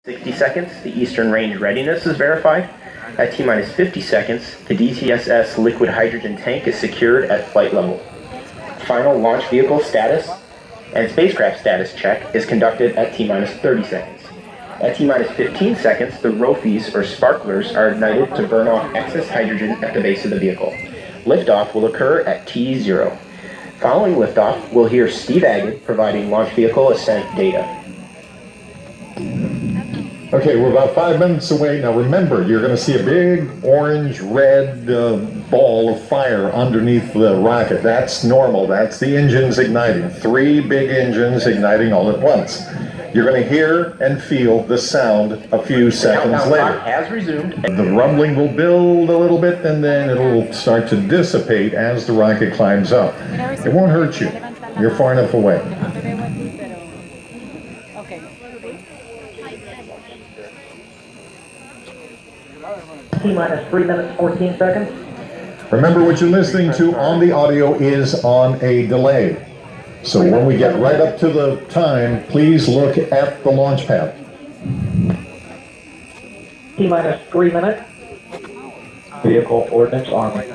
60 seconds, the Eastern Range readiness is verified. At T-minus 50 seconds, the DTSS liquid hydrogen tank is secured at flight level. Final launch vehicle status and spacecraft status check is conducted at T-minus 30 seconds. At T-minus 15 seconds, the ROFIs, or sparklers, are ignited to burn off excess hydrogen at the base of the vehicle. Liftoff will occur at T0. Following liftoff, we'll hear Steve Agate providing launch vehicle ascent data. Okay, we're about 5 minutes away. Now remember, you're going to see a big orange-red ball of fire underneath the rocket. That's normal. That's the engines igniting. 3 big engines igniting all at once. You're going to hear and feel the sound a few seconds later. Has resumed. The rumbling will build a little bit, and then it'll start to dissipate as the rocket climbs up. It won't hurt you. You're far enough away. T-minus 3 minutes, 14 seconds. Remember, what you're listening to on the audio is on a delay. So when we get right up to the time, please look at the launch pad. T-minus 3 minutes. Vehicle ordnance arming.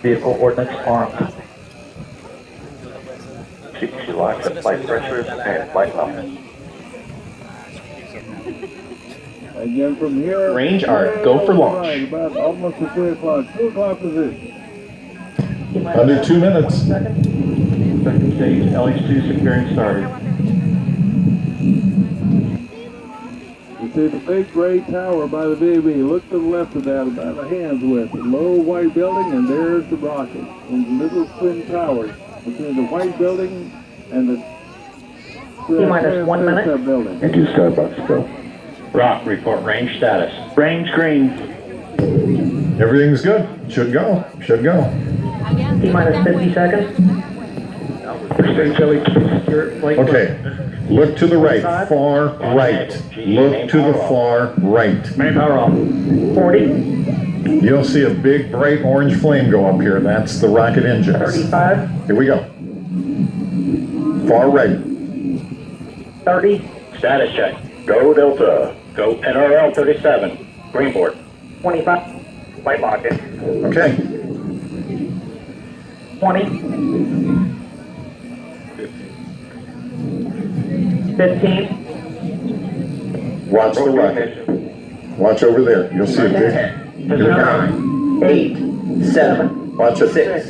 Vehicle ordnance armed. She locks the flight pressures and flight level. Again from here. Range are go for launch. Right, about almost at 3 o'clock. 2 o'clock position. Under 2 minutes. Second stage, LH2 securing started. You see the big gray tower by the VB. Look to the left of that, about a hand's width. The low white building, and there's the rocket. And the little twin towers between the white building and the T-minus 1 minute. building. And do Starbucks, go. Rock, report range status. Range green. Everything's good. Should go. Should go. T-minus 50 seconds. Okay. Look to the right. Far right. Look to the far right. Main power off. 40. You'll see a big bright orange flame go up here. That's the rocket engines. 35. Here we go. Far right. 30. Status check. Go Delta. Go NRL 37. Greenport. 25. Flight locked in. Okay. 20. 15. Watch the rocket. Watch over there. You'll see a big. Here we go. 9, 8, 7, Watch it. 6,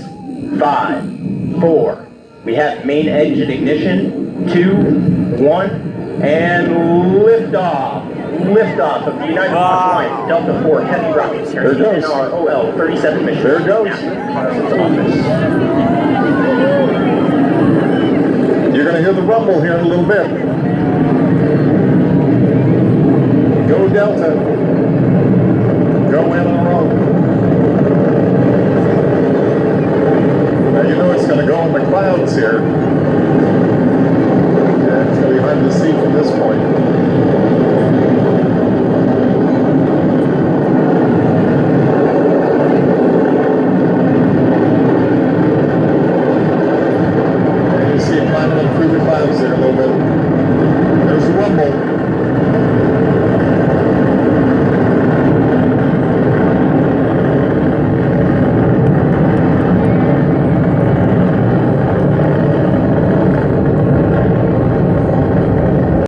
5, 4. We have main engine ignition. 2, 1, and liftoff. Liftoff of the United Alliance Delta 4 Heavy Rocket There it carrying goes. our OL-37 mission. There it goes. You're going to hear the rumble here in a little bit. Go Delta. Go NRO. Now you know it's going to go in the clouds here. Yeah, it's going to be hard to see from this point. There a little bit. There's the rumble.